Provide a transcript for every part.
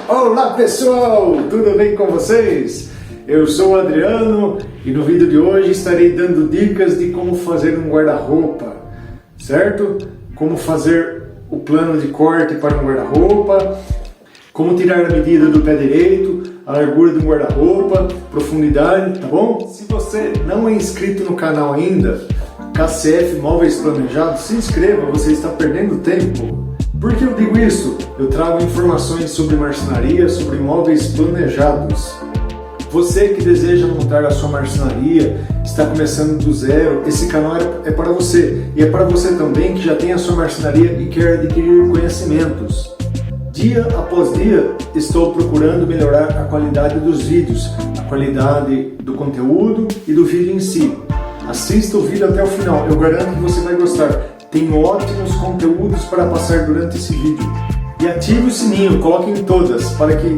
Olá pessoal, tudo bem com vocês? Eu sou o Adriano e no vídeo de hoje estarei dando dicas de como fazer um guarda-roupa, certo? Como fazer o plano de corte para um guarda-roupa, como tirar a medida do pé direito, a largura de um guarda-roupa, profundidade, tá bom? Se você não é inscrito no canal ainda, KCF Móveis Planejados, se inscreva, você está perdendo tempo. Por que eu digo isso? Eu trago informações sobre marcenaria, sobre móveis planejados. Você que deseja montar a sua marcenaria, está começando do zero, esse canal é para você. E é para você também que já tem a sua marcenaria e quer adquirir conhecimentos. Dia após dia, estou procurando melhorar a qualidade dos vídeos, a qualidade do conteúdo e do vídeo em si. Assista o vídeo até o final, eu garanto que você vai gostar. Tem ótimos conteúdos para passar durante esse vídeo. E ative o sininho, coloque em todas, para que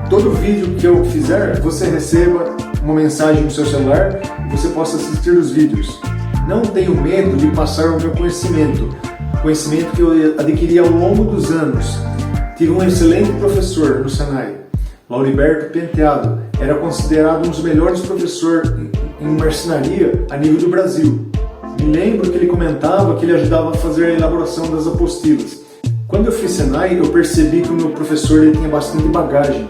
todo vídeo que eu fizer, você receba uma mensagem no seu celular e você possa assistir os vídeos. Não tenho medo de passar o meu conhecimento que eu adquiri ao longo dos anos. Tive um excelente professor no Senai, Lauriberto Penteado. Era considerado um dos melhores professores em marcenaria a nível do Brasil. Me lembro que ele comentava que ele ajudava a fazer a elaboração das apostilas. Quando eu fiz Senai, eu percebi que o meu professor ele tinha bastante bagagem,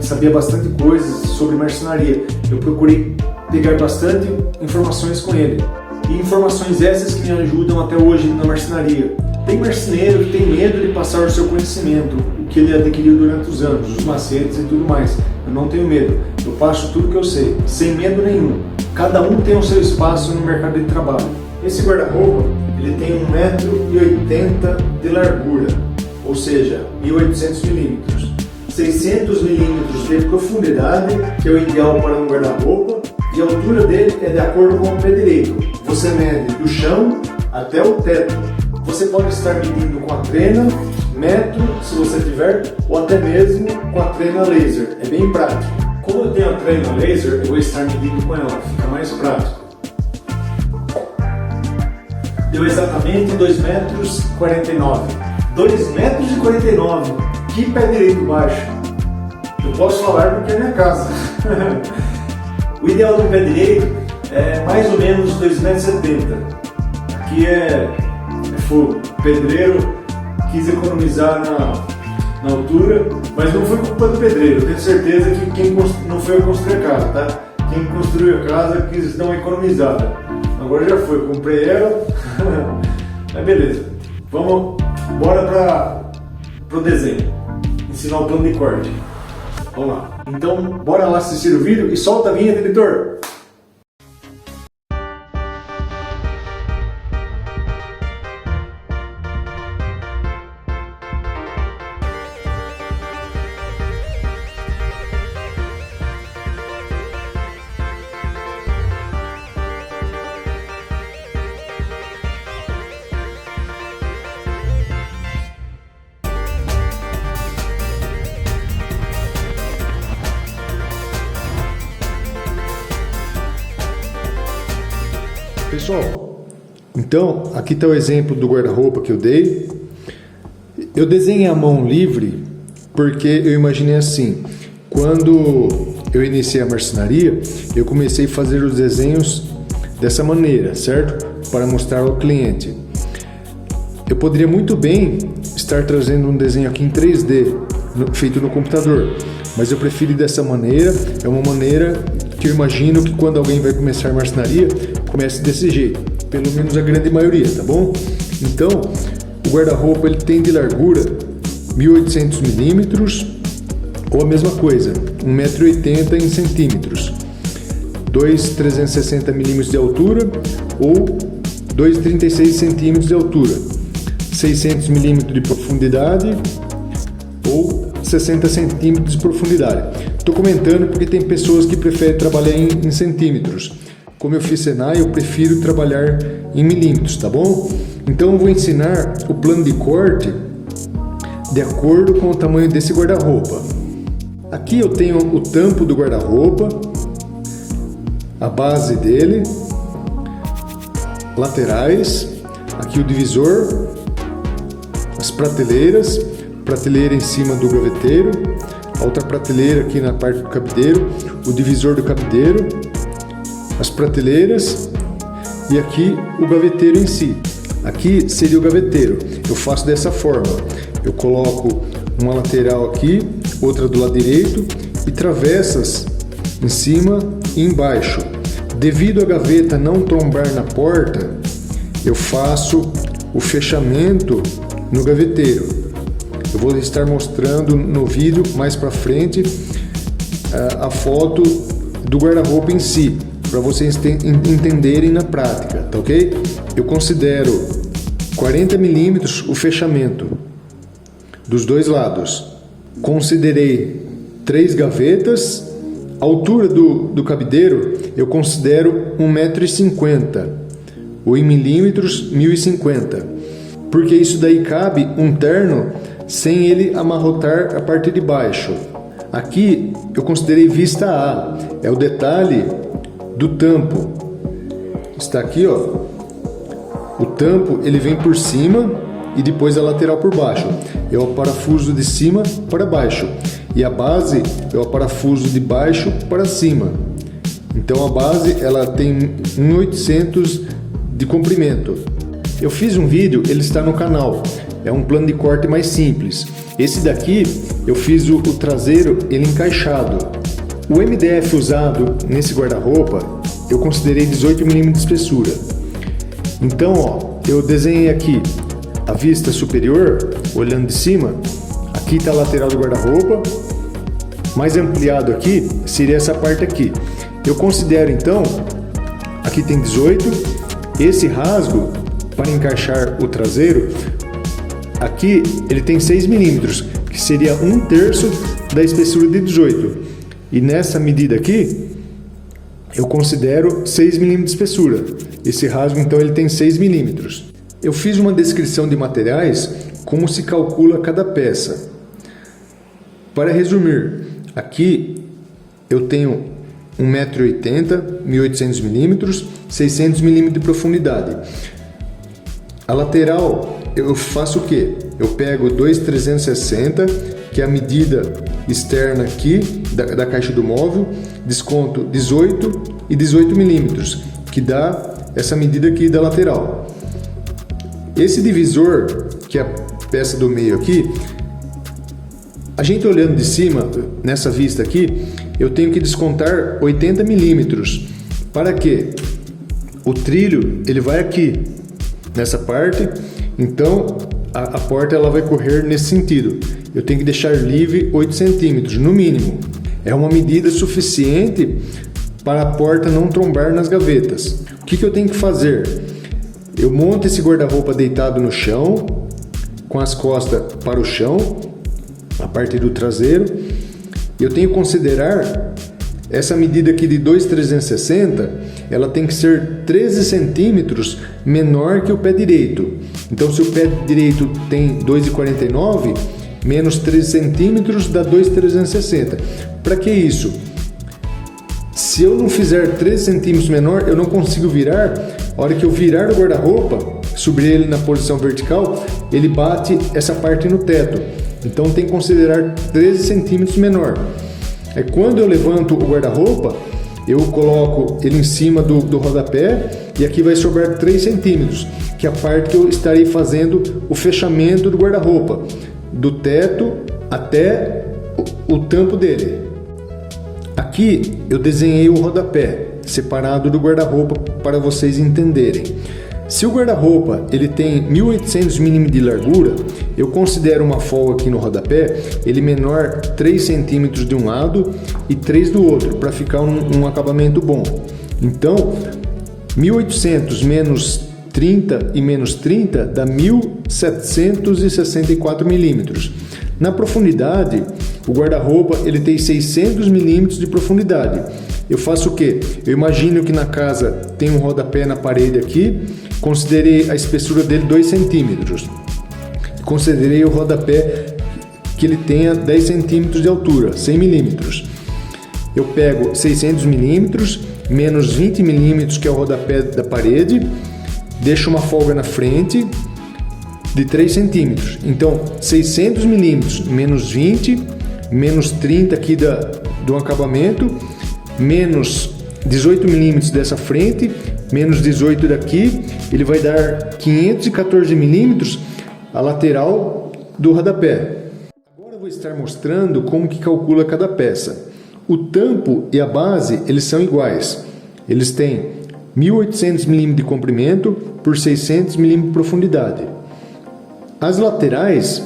sabia bastante coisas sobre marcenaria. Eu procurei pegar bastante informações com ele. E informações essas que me ajudam até hoje na marcenaria. Tem marceneiro que tem medo de passar o seu conhecimento, o que ele adquiriu durante os anos, os macetes e tudo mais. Eu não tenho medo, eu passo tudo que eu sei, sem medo nenhum. Cada um tem o seu espaço no mercado de trabalho. Esse guarda-roupa, ele tem 1,80 m de largura, ou seja, 1.800 mm, 600 mm de profundidade, que é o ideal para um guarda-roupa, e a altura dele é de acordo com o pé direito. Você mede do chão até o teto. Você pode estar medindo com a trena, metro, se você tiver, ou até mesmo com a trena laser. É bem prático. Como eu tenho a trena laser, eu vou estar medindo com ela, fica mais prático. Deu exatamente 2,49 metros. 2,49 metros? Que pé direito baixo. Eu posso falar porque é minha casa. O ideal do pé direito é mais ou menos 2,70 metros. Aqui é fogo. O pedreiro quis economizar na altura, mas não foi culpa do pedreiro. Eu tenho certeza que quem não foi eu construir a casa, tá? Quem construiu a casa quis dar uma economizada. Agora já foi, comprei ela. Mas beleza. Bora pro desenho. Ensinar o plano de corte. Vamos lá. Então, bora lá assistir o vídeo e solta a vinheta, editor. Pessoal, então aqui está o exemplo do guarda-roupa que eu dei. Eu desenhei à mão livre porque eu imaginei assim: quando eu iniciei a marcenaria, eu comecei a fazer os desenhos dessa maneira, certo? Para mostrar ao cliente. Eu poderia muito bem estar trazendo um desenho aqui em 3D, feito no computador, mas eu prefiro dessa maneira. É uma maneira que eu imagino que quando alguém vai começar a marcenaria, comece desse jeito, pelo menos a grande maioria, tá bom? Então, o guarda-roupa ele tem de largura 1.800 mm, ou a mesma coisa, 1,80 m em centímetros, 2,360 mm de altura ou 2,36 cm de altura, 600 mm de profundidade ou 60 cm de profundidade. Estou comentando porque tem pessoas que preferem trabalhar em centímetros. Como eu fiz Senai, eu prefiro trabalhar em milímetros, tá bom? Então eu vou ensinar o plano de corte de acordo com o tamanho desse guarda-roupa. Aqui eu tenho o tampo do guarda-roupa, a base dele, laterais, aqui o divisor, as prateleiras, prateleira em cima do gaveteiro, a outra prateleira aqui na parte do cabideiro, o divisor do cabideiro, as prateleiras e aqui o gaveteiro em si. Aqui seria o gaveteiro. Eu faço dessa forma. Eu coloco uma lateral aqui, outra do lado direito e travessas em cima e embaixo. Devido a gaveta não trombar na porta, eu faço o fechamento no gaveteiro. Eu vou estar mostrando no vídeo mais para frente a foto do guarda-roupa em si, para vocês entenderem na prática, tá ok? Eu considero 40 milímetros o fechamento dos dois lados. Considerei 3 gavetas. A altura do cabideiro eu considero 1,50 m, ou em milímetros 1050, porque isso daí cabe um terno sem ele amarrotar a parte de baixo. Aqui eu considerei vista A, é o detalhe do tampo. Está aqui, ó. O tampo ele vem por cima e depois a lateral por baixo. É o parafuso de cima para baixo. E a base é o parafuso de baixo para cima. Então a base ela tem 1,800 de comprimento. Eu fiz um vídeo, ele está no canal. É um plano de corte mais simples. Esse daqui eu fiz o traseiro ele encaixado. O MDF usado nesse guarda-roupa eu considerei 18 mm de espessura. Então, ó, eu desenhei aqui a vista superior, olhando de cima. Aqui está a lateral do guarda-roupa. Mais ampliado aqui seria essa parte aqui. Eu considero então, aqui tem 18, esse rasgo para encaixar o traseiro, aqui ele tem 6 milímetros, que seria 1/3 da espessura de 18. E nessa medida aqui, eu considero 6 milímetros de espessura. Esse rasgo então ele tem 6 milímetros. Eu fiz uma descrição de materiais, como se calcula cada peça. Para resumir, aqui eu tenho 1,80 m, 1800 milímetros, 600 milímetros de profundidade. A lateral eu faço o que? Eu pego 2,360, que é a medida externa aqui da caixa do móvel, desconto 18 e 18 milímetros, que dá essa medida aqui da lateral. Esse divisor, que é a peça do meio aqui, a gente olhando de cima, nessa vista aqui, eu tenho que descontar 80 milímetros. Para quê? O trilho, ele vai aqui, nessa parte, então a porta ela vai correr nesse sentido. Eu tenho que deixar livre 8 centímetros, no mínimo. É uma medida suficiente para a porta não trombar nas gavetas. O que eu tenho que fazer? Eu monto esse guarda-roupa deitado no chão, com as costas para o chão, a parte do traseiro. Eu tenho que considerar essa medida aqui de 2,360, ela tem que ser 13 centímetros menor que o pé direito. Então, se o pé direito tem 2,49, menos 13 centímetros dá 2,360. Para que isso? Se eu não fizer 13 centímetros menor, eu não consigo virar. A hora que eu virar o guarda-roupa, subir ele na posição vertical, ele bate essa parte no teto. Então tem que considerar 13 centímetros menor. É quando eu levanto o guarda-roupa, eu coloco ele em cima do rodapé e aqui vai sobrar 3 centímetros, que é a parte que eu estarei fazendo o fechamento do guarda-roupa, do teto até o tampo dele. Aqui eu desenhei o rodapé separado do guarda-roupa para vocês entenderem. Se o guarda-roupa ele tem 1800 mm de largura, eu considero uma folga aqui no rodapé, ele menor 3 centímetros de um lado e 3 do outro, para ficar um acabamento bom. Então, 1800 menos 30 e menos 30 dá 1764 milímetros. Na profundidade, o guarda-roupa ele tem 600 milímetros de profundidade. Eu faço o que? Eu imagino que na casa tem um rodapé na parede aqui, considerei a espessura dele 2 centímetros. Considerei o rodapé que ele tenha 10 centímetros de altura, 100 milímetros. Eu pego 600 milímetros, menos 20 milímetros, que é o rodapé da parede, deixo uma folga na frente de 3 centímetros. Então, 600 milímetros menos 20 menos 30 aqui do acabamento, menos 18 milímetros dessa frente, menos 18 daqui, ele vai dar 514 milímetros a lateral do rodapé. Agora eu vou estar mostrando como que calcula cada peça. O tampo e a base, eles são iguais. Eles têm 1.800 milímetros de comprimento por 600 milímetros de profundidade. As laterais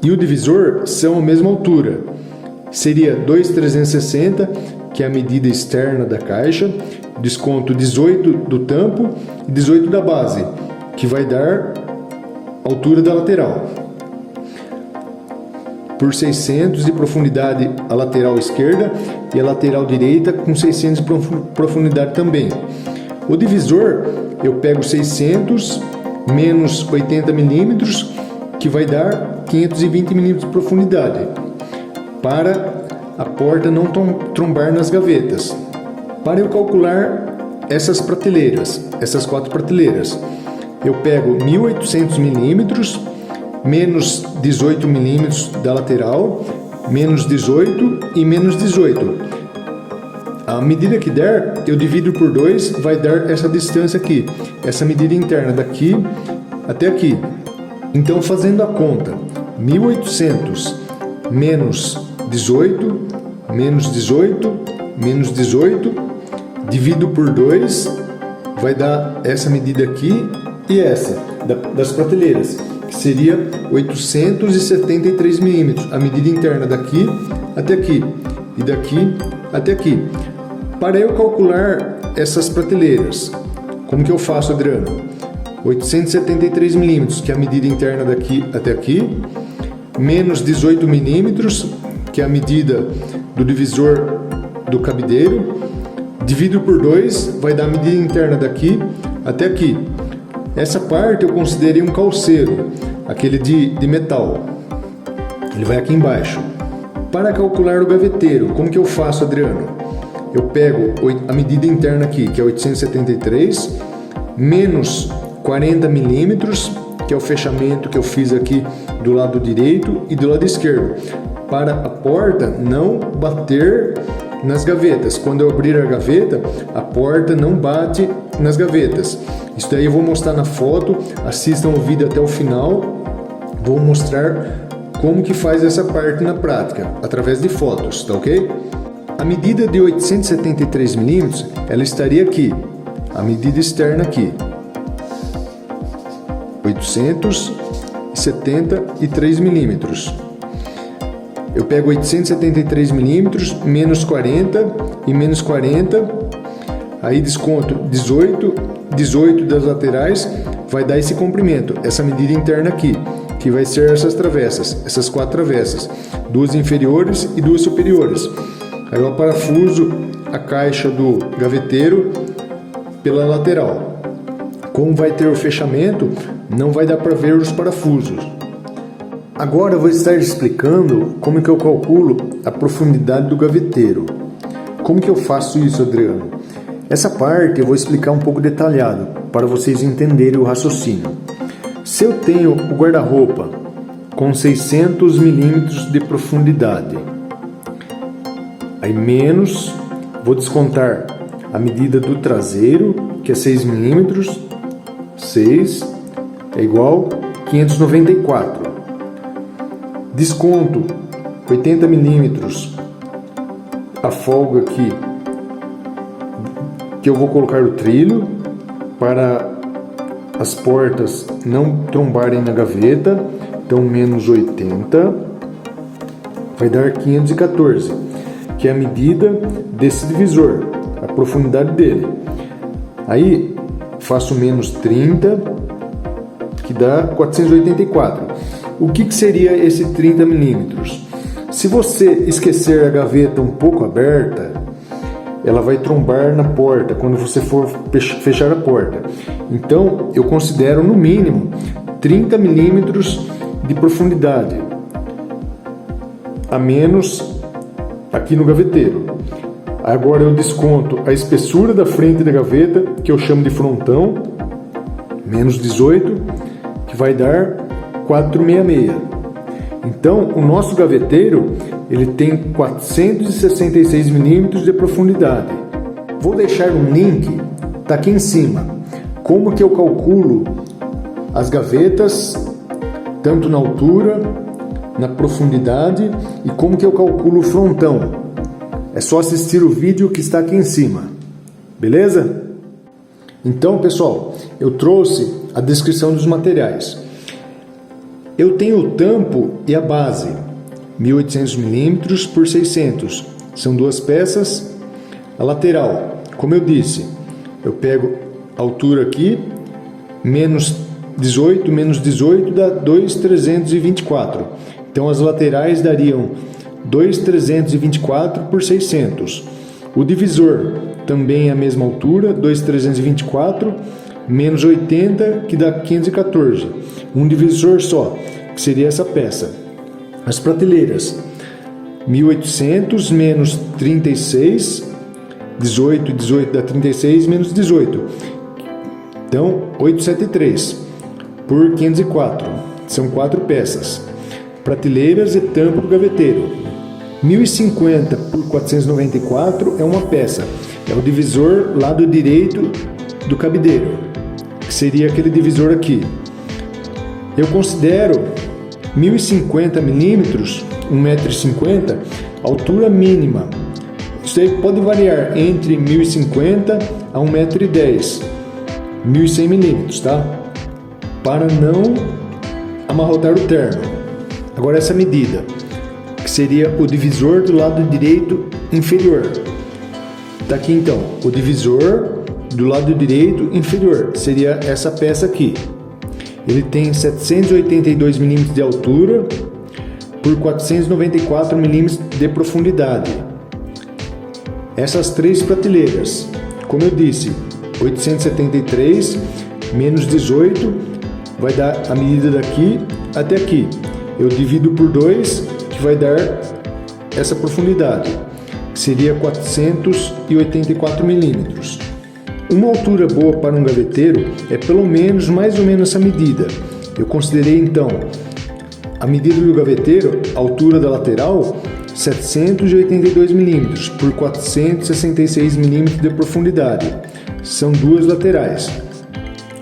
e o divisor são a mesma altura. Seria 2.360, que é a medida externa da caixa, desconto 18 do tampo e 18 da base, que vai dar a altura da lateral. Por 600 de profundidade a lateral esquerda e a lateral direita com 600 de profundidade também. O divisor eu pego 600 menos 80 milímetros, que vai dar 520 milímetros de profundidade, para a porta não trombar nas gavetas. Para eu calcular essas prateleiras, essas 4 prateleiras, eu pego 1.800 milímetros menos 18 milímetros da lateral, menos 18 e menos 18. A medida que der, eu divido por 2, vai dar essa distância aqui, essa medida interna daqui até aqui. Então, fazendo a conta, 1.800 menos 18, menos 18, menos 18, divido por 2, vai dar essa medida aqui e essa, das prateleiras, que seria 873 milímetros, a medida interna daqui até aqui, e daqui até aqui. Para eu calcular essas prateleiras, como que eu faço, Adriano? 873 milímetros, que é a medida interna daqui até aqui, menos 18 milímetros, que é a medida do divisor do cabideiro, divido por 2, vai dar a medida interna daqui até aqui. Essa parte eu considerei um calceiro, aquele de metal. Ele vai aqui embaixo. Para calcular o gaveteiro, como que eu faço, Adriano? Eu pego a medida interna aqui, que é 873, menos 40 milímetros, que é o fechamento que eu fiz aqui do lado direito e do lado esquerdo, para a porta não bater nas gavetas. Quando eu abrir a gaveta, a porta não bate nas gavetas. Isso daí eu vou mostrar na foto, assistam o vídeo até o final, vou mostrar como que faz essa parte na prática, através de fotos, tá ok? A medida de 873 milímetros, ela estaria aqui, a medida externa aqui, 873 milímetros. Eu pego 873 milímetros, menos 40 e menos 40, aí desconto 18 das laterais, vai dar esse comprimento, essa medida interna aqui, que vai ser essas travessas, essas 4 travessas, 2 inferiores e 2 superiores. Aí eu parafuso a caixa do gaveteiro pela lateral. Como vai ter o fechamento, não vai dar para ver os parafusos. Agora eu vou estar explicando como que eu calculo a profundidade do gaveteiro. Como que eu faço isso, Adriano? Essa parte eu vou explicar um pouco detalhado, para vocês entenderem o raciocínio. Se eu tenho o guarda-roupa com 600 milímetros de profundidade, aí menos, vou descontar a medida do traseiro, que é 6 milímetros, 6 é igual a 594. Desconto 80 milímetros a folga aqui, que eu vou colocar o trilho para as portas não trombarem na gaveta, então menos 80 vai dar 514, que é a medida desse divisor, a profundidade dele. Aí faço menos 30, que dá 484. O que seria esse 30 milímetros? Se você esquecer a gaveta um pouco aberta, ela vai trombar na porta quando você for fechar a porta. Então, eu considero no mínimo 30 milímetros de profundidade a menos aqui no gaveteiro. Agora eu desconto a espessura da frente da gaveta, que eu chamo de frontão, menos 18, que vai dar 466. Então, o nosso gaveteiro, ele tem 466 milímetros de profundidade. Vou deixar um link, tá aqui em cima, como que eu calculo as gavetas, tanto na altura, na profundidade, e como que eu calculo o frontão. É só assistir o vídeo que está aqui em cima, beleza? Então, pessoal, eu trouxe a descrição dos materiais. Eu tenho o tampo e a base, 1800 milímetros por 600, são duas peças. A lateral, como eu disse, eu pego a altura aqui, menos 18 dá 2.324. Então as laterais dariam 2.324 por 600. O divisor também é a mesma altura, 2.324 menos 80, que dá 514. Um divisor só, que seria essa peça. As prateleiras, 1.800 menos 36, 18 dá 36 menos 18. Então, 873 por 504. São 4 peças. Prateleiras e tampo do gaveteiro. 1050 por 494 é uma peça. É o divisor lado direito do cabideiro, que seria aquele divisor aqui. Eu considero 1050 milímetros, 1,50 m, altura mínima. Isso aí pode variar entre 1050 a 1,10 m, 1100 milímetros, tá? Para não amarrotar o terno. Agora essa medida, que seria o divisor do lado direito inferior. Tá aqui então, o divisor do lado direito inferior, seria essa peça aqui. Ele tem 782 milímetros de altura por 494 milímetros de profundidade. Essas 3 prateleiras, como eu disse, 873 menos 18 vai dar a medida daqui até aqui. Eu divido por 2, que vai dar essa profundidade, que seria 484 milímetros. Uma altura boa para um gaveteiro é pelo menos mais ou menos essa medida. Eu considerei então a medida do gaveteiro, a altura da lateral, 782 milímetros por 466 milímetros de profundidade. São 2 laterais.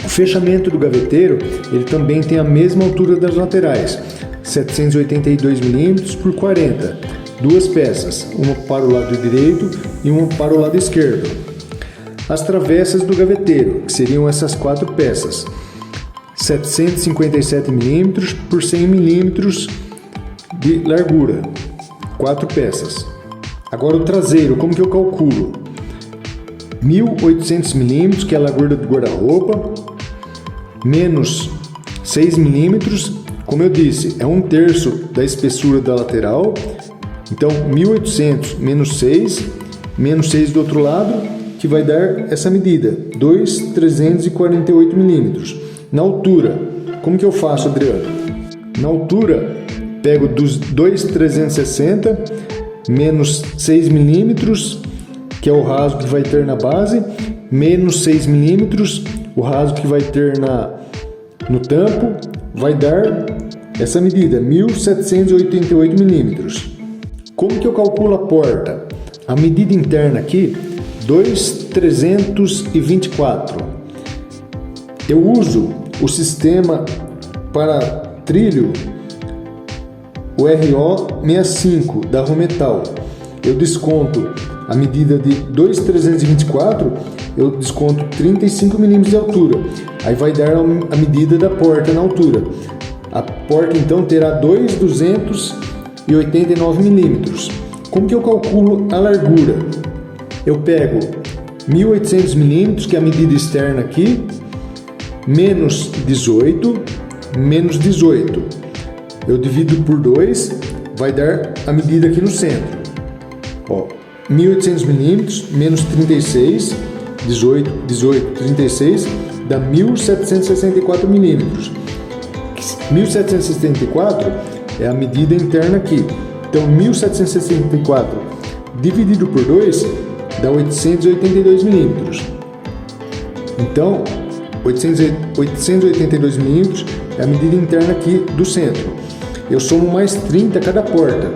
O fechamento do gaveteiro, ele também tem a mesma altura das laterais, 782 milímetros por 40. 2 peças, uma para o lado direito e uma para o lado esquerdo. As travessas do gaveteiro, que seriam essas 4 peças, 757 milímetros por 100 milímetros de largura. 4 peças. Agora o traseiro, como que eu calculo? 1.800 milímetros, que é a largura do guarda-roupa, menos 6 milímetros, como eu disse, é 1/3 da espessura da lateral. Então 1.800 menos 6, menos 6 do outro lado, que vai dar essa medida, 2.348 milímetros. Na altura, como que eu faço, Adriano? Na altura, pego dos 2.360 menos 6 milímetros, que é o rasgo que vai ter na base, menos 6 milímetros, o rasgo que vai ter no tampo, vai dar essa medida, 1.788 milímetros. Como que eu calculo a porta? A medida interna aqui, 2.324. Eu uso o sistema para trilho, o RO65 da Rometal. Eu desconto a medida de 2.324, eu desconto 35 milímetros de altura. Aí vai dar a medida da porta na altura. A porta então terá 2.289 milímetros. Como que eu calculo a largura? Eu pego 1.800 milímetros, que é a medida externa aqui, menos 18, menos 18. Eu divido por 2, vai dar a medida aqui no centro. Ó, 1.800 milímetros, menos 36, 18, 36, dá 1.764 milímetros. 1.764 é a medida interna aqui. Então, 1.764 dividido por 2 dá 882 milímetros. Então, 882 milímetros é a medida interna aqui do centro. eu somo mais 30 cada porta.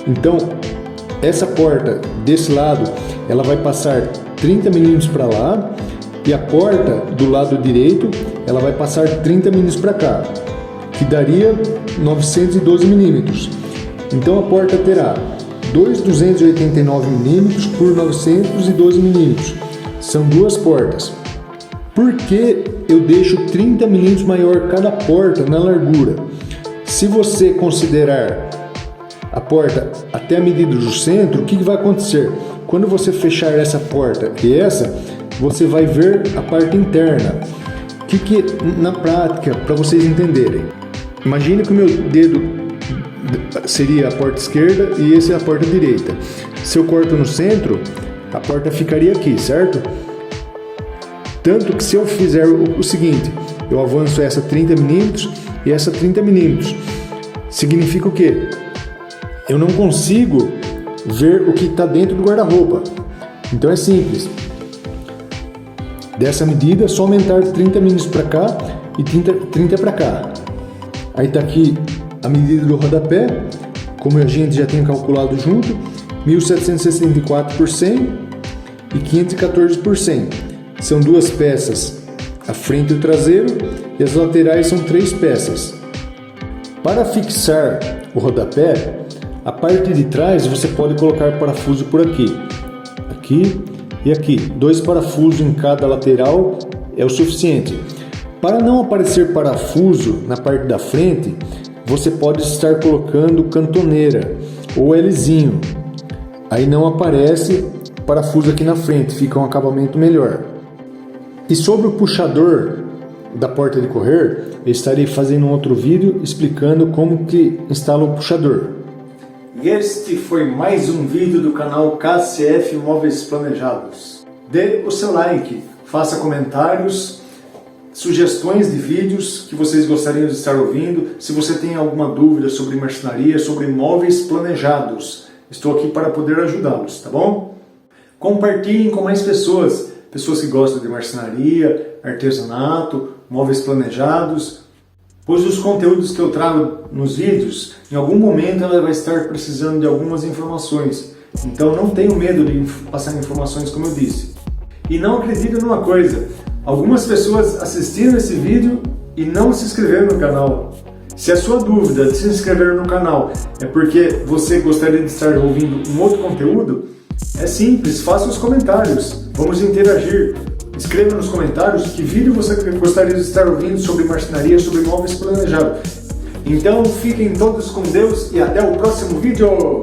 Então, essa porta desse lado, ela vai passar 30 milímetros para lá, e a porta do lado direito, ela vai passar 30 milímetros para cá, que daria 912 milímetros. Então a porta terá 289 milímetros por 912 milímetros. São duas portas. Por que eu deixo 30 milímetros maior cada porta na largura? Se você considerar a porta até a medida do centro, o que vai acontecer? Quando você fechar essa porta e essa, você vai ver a parte interna. O que na prática, para vocês entenderem? Imagine que o meu dedo seria a porta esquerda e esse é a porta direita. Se eu corto no centro, a porta ficaria aqui, certo? Tanto que se eu fizer o seguinte, eu avanço essa 30 milímetros e essa 30 milímetros. Significa o quê? Eu não consigo ver o que está dentro do guarda-roupa. Então é simples. Dessa medida é só aumentar 30 milímetros para cá e 30 para cá. Aí está aqui a medida do rodapé, como a gente já tem calculado junto, 1764 por 100 e 514 por 100. São duas peças, a frente e o traseiro, e as laterais são 3 peças. Para fixar o rodapé, a parte de trás você pode colocar parafuso por aqui, aqui e aqui. 2 parafusos em cada lateral é o suficiente. Para não aparecer parafuso na parte da frente, você pode estar colocando cantoneira ou Lzinho. Aí não aparece parafuso aqui na frente, fica um acabamento melhor. E sobre o puxador da porta de correr, eu estarei fazendo um outro vídeo explicando como que instala o puxador. E este foi mais um vídeo do canal KCF Móveis Planejados. Dê o seu like, faça comentários, sugestões de vídeos que vocês gostariam de estar ouvindo. Se você tem alguma dúvida sobre marcenaria, sobre móveis planejados, estou aqui para poder ajudá-los, tá bom? Compartilhem com mais pessoas que gostam de marcenaria, artesanato, móveis planejados, pois os conteúdos que eu trago nos vídeos, em algum momento ela vai estar precisando de algumas informações. Então não tenho medo de passar informações, como eu disse. E não acredite numa coisa, algumas pessoas assistiram esse vídeo e não se inscreveram no canal. Se a sua dúvida de se inscrever no canal é porque você gostaria de estar ouvindo um outro conteúdo, é simples, faça os comentários, vamos interagir. Escreva nos comentários que vídeo você gostaria de estar ouvindo sobre marcenaria, sobre móveis planejados. Então fiquem todos com Deus e até o próximo vídeo!